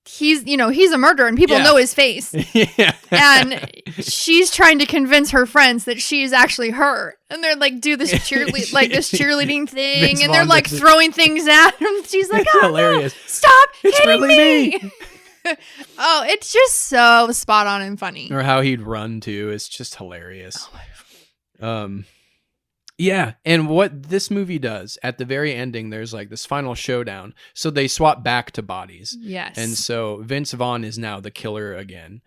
he's a murderer, and people know his face. Yeah. And she's trying to convince her friends that she's actually her. And they're, like, do this cheerleading thing, Vince and Vaughn they're, like, throwing things at him. She's like, oh, hilarious. No, stop it's hitting really me. Oh, it's just so spot on and funny. Or how he'd run too. It's just hilarious. Yeah, and what this movie does at the very ending, there's like this final showdown. So they swap back to bodies. Yes. And so Vince Vaughn is now the killer again.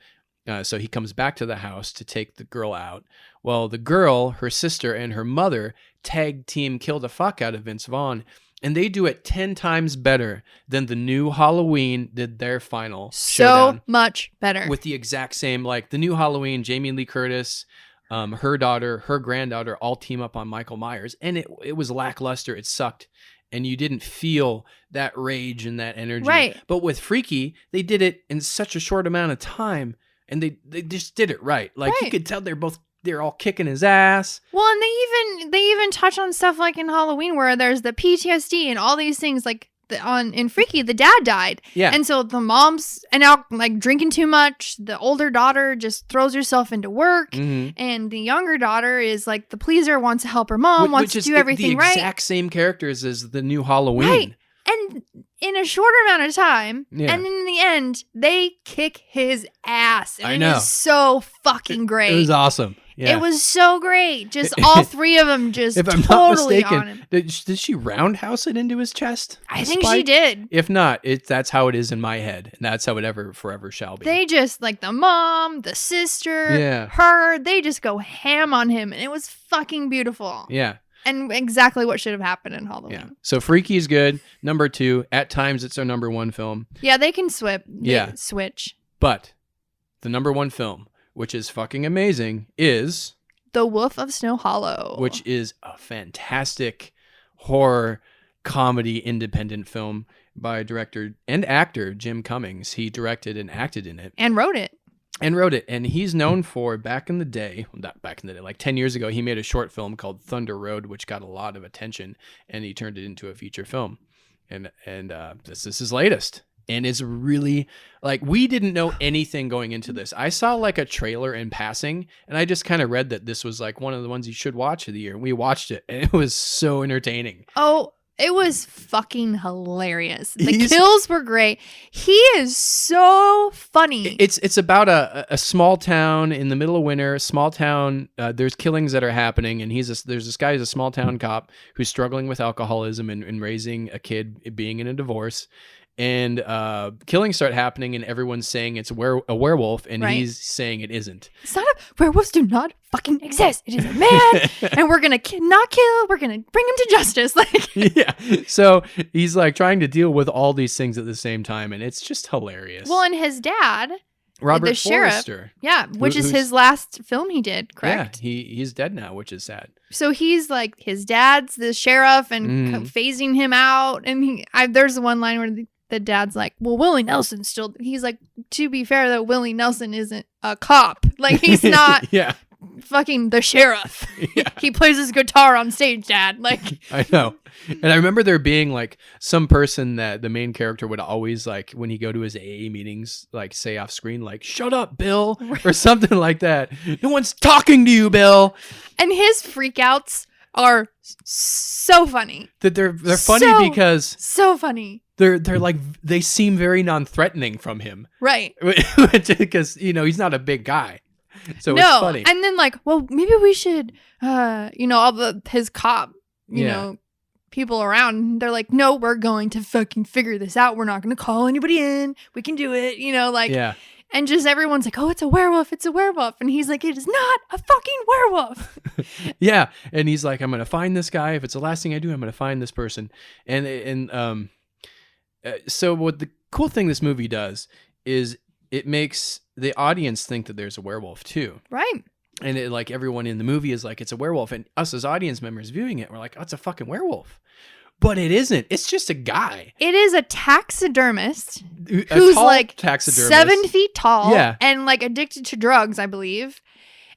So he comes back to the house to take the girl out. Well, the girl, her sister, and her mother tag team kill the fuck out of Vince Vaughn. And they do it 10 times better than the new Halloween did their final showdown. So much better. With the exact same, like the new Halloween, Jamie Lee Curtis, her daughter, her granddaughter all team up on Michael Myers. And it was lackluster. It sucked. And you didn't feel that rage and that energy. Right. But with Freaky, they did it in such a short amount of time. And they just did it right. Like you could tell they're all kicking his ass. Well, and they even touch on stuff like in Halloween where there's the PTSD and all these things. Like in Freaky, the dad died. Yeah. And so the mom's out like drinking too much. The older daughter just throws herself into work. Mm-hmm. And the younger daughter is like the pleaser, wants to help her mom, wants to do everything right. The exact same characters as the new Halloween. Right. And in a shorter amount of time, and in the end, they kick his ass. And I know. It is so fucking great. It was awesome. Yeah. It was so great. Just all three of them just if I'm totally not on him. mistaken, did she roundhouse it into his chest? I think she did. If not, that's how it is in my head. And that's how it forever shall be. They just, like the mom, the sister, her, they just go ham on him. And it was fucking beautiful. Yeah. And exactly what should have happened in Halloween. Yeah. So Freaky's good. Number 2. At times, it's our number 1 film. Yeah, they can switch. But the number 1 film, which is fucking amazing, is The Wolf of Snow Hollow. Which is a fantastic horror comedy independent film by director and actor Jim Cummings. He directed and acted in it. And wrote it. And he's known for back in the day, like 10 years ago, he made a short film called Thunder Road, which got a lot of attention, and he turned it into a feature film. And this is his latest. And it's really, like, we didn't know anything going into this. I saw like a trailer in passing, and I just kind of read that this was like one of the ones you should watch of the year. And we watched it, and it was so entertaining. Oh, it was fucking hilarious. The kills were great. He is so funny. It's about a small town in the middle of winter. Small town. There's killings that are happening, and there's this guy who's a small town cop who's struggling with alcoholism and raising a kid, being in a divorce. And killings start happening, and everyone's saying it's a werewolf, and he's saying it isn't. It's not werewolves do not fucking exist. It is a man, and we're gonna not kill. We're gonna bring him to justice. Like, yeah. So he's like trying to deal with all these things at the same time, and it's just hilarious. Well, and his dad, Robert the sheriff, Forrester, which is his last film he did. Correct. Yeah, he's dead now, which is sad. So he's like his dad's the sheriff and phasing him out, and there's one line where the dad's like, well, Willie Nelson still, he's like, to be fair though, Willie Nelson isn't a cop. Like, he's not fucking the sheriff. Yeah. He plays his guitar on stage, Dad. Like, I know. And I remember there being like some person that the main character would always, like, when he go to his AA meetings, like say off screen, like, shut up, Bill, or something like that. No one's talking to you, Bill. And his freakouts are so funny. That they're funny because so funny. They're like, they seem very non-threatening from him. Right. Because, he's not a big guy. So it's funny. And then like, well, maybe we should, all his cop, people around, they're like, no, we're going to fucking figure this out. We're not going to call anybody in. We can do it, And just everyone's like, oh, it's a werewolf. It's a werewolf. And he's like, it is not a fucking werewolf. Yeah. And he's like, I'm going to find this guy. If it's the last thing I do, I'm going to find this person. So what the cool thing this movie does is it makes the audience think that there's a werewolf too. Right. And everyone in the movie is like, it's a werewolf. And us as audience members viewing it, we're like, oh, it's a fucking werewolf. But it isn't. It's just a guy. It is a taxidermist who's like 7 feet tall and like addicted to drugs, I believe.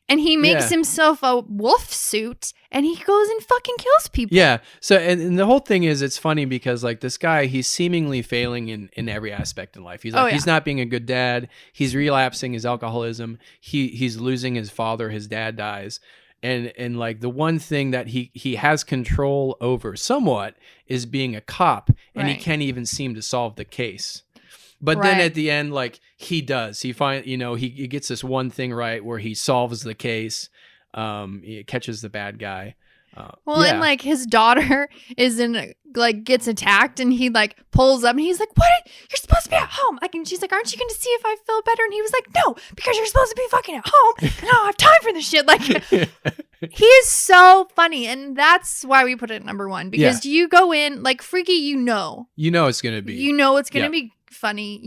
And he makes himself a wolf suit and he goes and fucking kills people. Yeah. So, and the whole thing is, it's funny because like this guy, he's seemingly failing in every aspect in life. He's like, he's not being a good dad. He's relapsing his alcoholism. He's losing his father. His dad dies. And like the one thing that he has control over somewhat is being a cop, and he can't even seem to solve the case. But then Right. at the end, like he does, he he gets this one thing right where he solves the case. He catches the bad guy. Well, and like his daughter gets attacked, and he like pulls up, and he's like, "What? You're supposed to be at home." Like, and she's like, "Aren't you going to see if I feel better?" And he was like, "No, because you're supposed to be fucking at home, and I don't have time for this shit." Like, he is so funny, and that's why we put it at number one, because you go in like Freaky, it's gonna be, it's gonna be funny,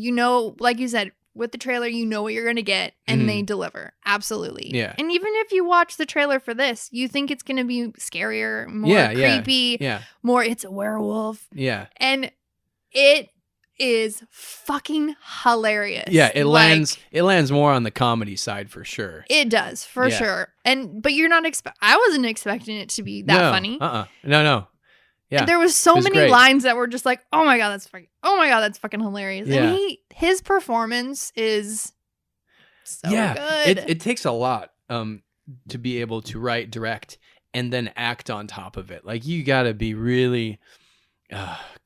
like you said. With the trailer, you know what you're going to get, and they deliver. Absolutely. Yeah. And even if you watch the trailer for this, you think it's going to be scarier, more creepy, more it's a werewolf. Yeah. And it is fucking hilarious. Yeah, it lands more on the comedy side for sure. It does, for sure. But you're not I wasn't expecting it to be that funny. No. Yeah. And there was so many lines that were just like, oh my god, that's fucking hilarious. Yeah. And his performance is so good. It takes a lot to be able to write, direct, and then act on top of it. Like, you got to be really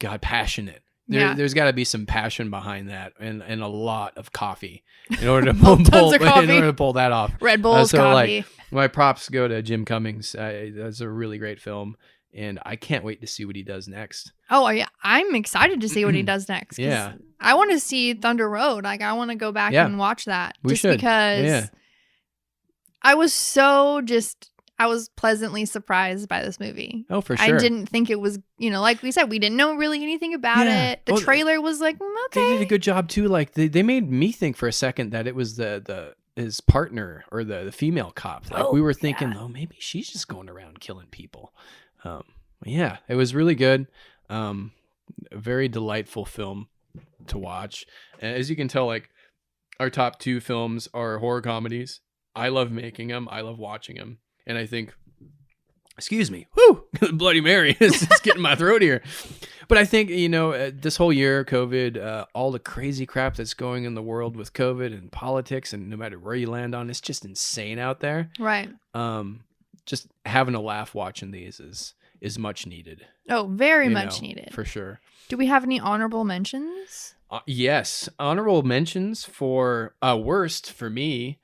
passionate. There's got to be some passion behind that, and a lot of coffee in order to pull that off. Red Bull's coffee. Like, my props go to Jim Cummings. That's a really great film. And I can't wait to see what he does next. Oh, yeah. I'm excited to see what he does next. Yeah. I want to see Thunder Road. Like, I want to go back and watch that. Because I was pleasantly surprised by this movie. Oh, for sure. I didn't think it was, like we said, we didn't know really anything about it. The trailer was like, okay. They did a good job, too. Like, they made me think for a second that it was his partner or the female cop. Like, we were thinking, maybe she's just going around killing people. It was really good. A very delightful film to watch. And as you can tell, like, our top two films are horror comedies. I love making them. I love watching them. And I think, excuse me, Bloody Mary is just getting my throat here. But I think, this whole year, COVID, all the crazy crap that's going in the world with COVID and politics, and no matter where you land on, it's just insane out there. Right. Just having a laugh watching these is much needed. Oh, very much needed. For sure. Do we have any honorable mentions? Yes. Honorable mentions for worst for me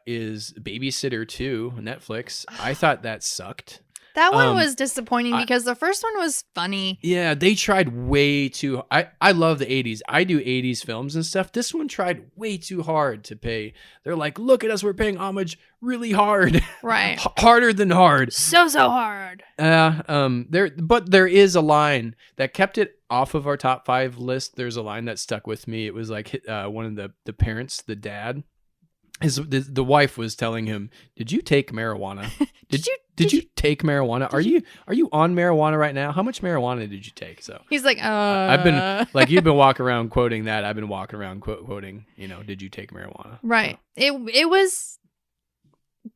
is Babysitter II, Netflix. I thought that sucked. That one was disappointing because the first one was funny. Yeah, they tried way too. I love the 80s. I do 80s films and stuff. This one tried way too hard to pay. They're like, look at us, we're paying homage really hard. Right. Harder than hard. So hard. There is a line that kept it off of our top 5 list. There's a line that stuck with me. It was like one of the parents, the dad. The wife was telling him, "Did you take marijuana? Did you take marijuana? Are you on marijuana right now? How much marijuana did you take?" So he's like, I've been like, you've been walking around quoting that. I've been walking around quoting, did you take marijuana? Right. It was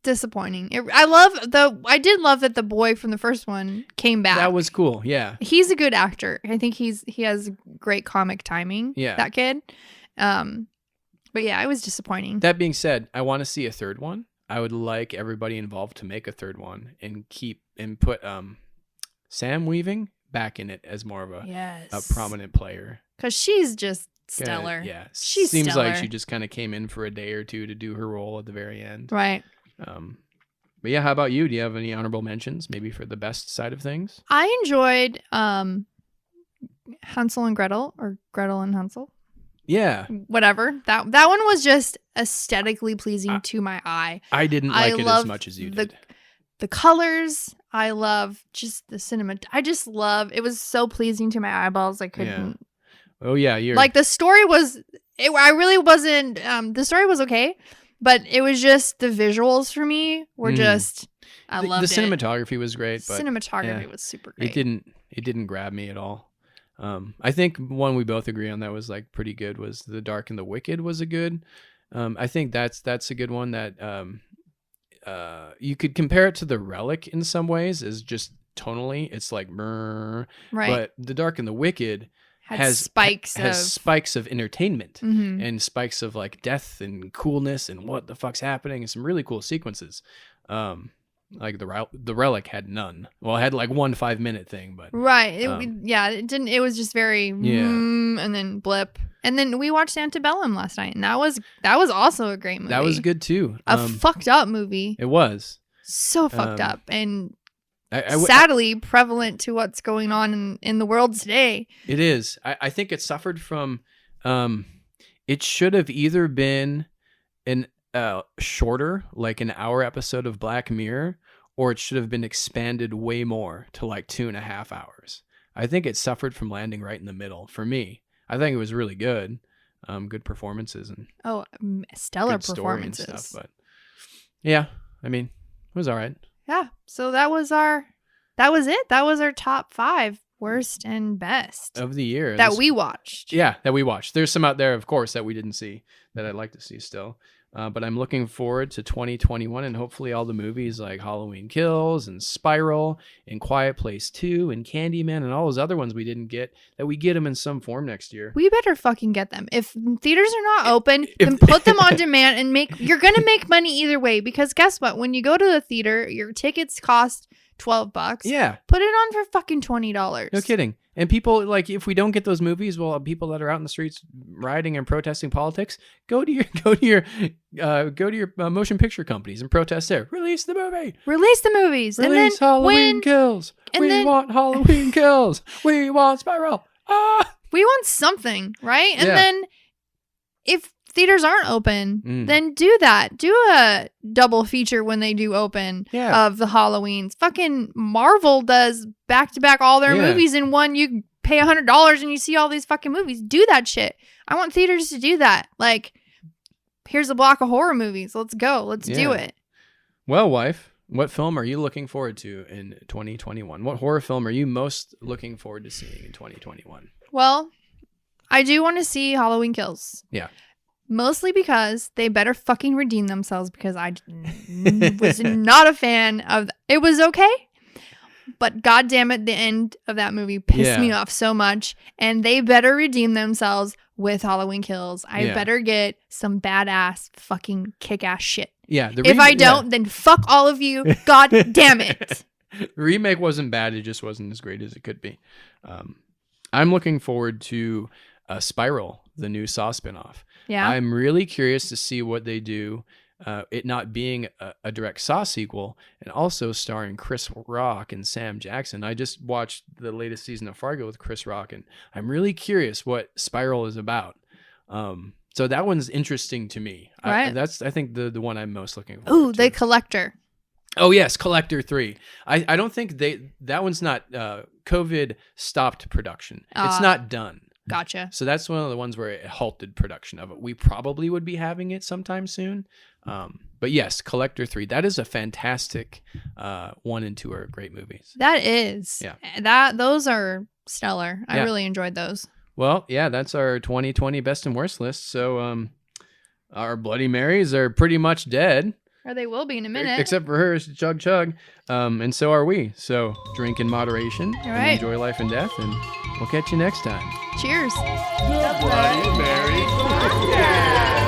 disappointing. I did love that the boy from the first one came back. That was cool. Yeah. He's a good actor. I think he has great comic timing. Yeah. That kid. But yeah, it was disappointing. That being said, I want to see a third one. I would like everybody involved to make a third one and put Sam Weaving back in it as more of a prominent player. Because she's just stellar. She's seems stellar. like she just kind of came in for a day or two to do her role at the very end. Right. But yeah, how about you? Do you have any honorable mentions, maybe for the best side of things? I enjoyed Hansel and Gretel, or Gretel and Hansel. Yeah. Whatever. That one was just aesthetically pleasing to my eye. I didn't like it as much as you did. The colors. I love just the cinema. It was so pleasing to my eyeballs. I couldn't. Yeah. Oh yeah. You're like, the story was, I really wasn't, the story was okay, but it was just the visuals for me were just, I loved it. The cinematography was great. But cinematography was super great. It didn't grab me at all. I think one we both agree on that was like pretty good was The Dark and the Wicked was a good. I think that's a good one that you could compare it to The Relic in some ways, is just tonally it's like right. But The Dark and the Wicked has spikes of entertainment and spikes of like death and coolness and what the fuck's happening and some really cool sequences. Like the Relic had none. Well, it had like 1 5-minute thing, but right. It didn't. It was just very and then blip. And then we watched Antebellum last night, and that was also a great movie. That was good too. A fucked up movie. It was So fucked up and I sadly prevalent to what's going on in the world today. It is. I think it suffered from. It should have either been an shorter, like an hour episode of Black Mirror, or it should have been expanded way more to like 2.5 hours. I think it suffered from landing right in the middle for me. I think it was really good. Good performances and stellar good story and performances. stuff, but yeah, I mean, it was all right. Yeah. So that was it. That was our top 5 worst and best Of the year. that we watched. Yeah, that we watched. There's some out there, of course, that we didn't see that I'd like to see still. But I'm looking forward to 2021 and hopefully all the movies like Halloween Kills and Spiral and Quiet Place 2 and Candyman and all those other ones we didn't get, that we get them in some form next year. We better fucking get them. If theaters are not open, then put them on demand and you're going to make money either way, because guess what? When you go to the theater, your tickets cost $12. Yeah. Put it on for fucking $20. No kidding. And people, like, if we don't get those movies, well, people that are out in the streets rioting and protesting politics, go to your motion picture companies and protest there. Release the movie. Release the movies. Release and then Halloween Kills. We want Halloween Kills. We want Spiral. We want something, right? And then if theaters aren't open, then do that. Do a double feature when they do open of the Halloweens. Fucking Marvel does back-to-back all their movies in one. You pay $100 and you see all these fucking movies. Do that shit. I want theaters to do that. Like, here's a block of horror movies. Let's go. Let's do it. Well, wife, what film are you looking forward to in 2021? What horror film are you most looking forward to seeing in 2021? Well, I do want to see Halloween Kills. Yeah. Mostly because they better fucking redeem themselves, because I was not a fan of it. Was okay, but goddamn it, the end of that movie pissed me off so much, and they better redeem themselves with Halloween Kills. I better get some badass fucking kick-ass shit. Yeah. If I don't, then fuck all of you. God damn it. The remake wasn't bad. It just wasn't as great as it could be. I'm looking forward to Spiral, the new Saw spinoff. Yeah. I'm really curious to see what they do, it not being a direct Saw sequel, and also starring Chris Rock and Sam Jackson. I just watched the latest season of Fargo with Chris Rock, and I'm really curious what Spiral is about. So that one's interesting to me. Right. That's, I think, the one I'm most looking forward to. Ooh, The Collector. Oh, yes, Collector 3. I don't think that one's not, COVID stopped production. It's not done. Gotcha. So that's one of the ones where it halted production of it. We probably would be having it sometime soon. But yes, Collector 3. That is a fantastic 1 and 2 are great movies. That is. Yeah. Those are stellar. I really enjoyed those. Well, yeah, that's our 2020 best and worst list. So our Bloody Marys are pretty much dead. Or they will be in a minute. Except for hers, chug chug. And so are we. So drink in moderation. All right. And enjoy life and death. And we'll catch you next time. Cheers. The Bloody Mary Podcast.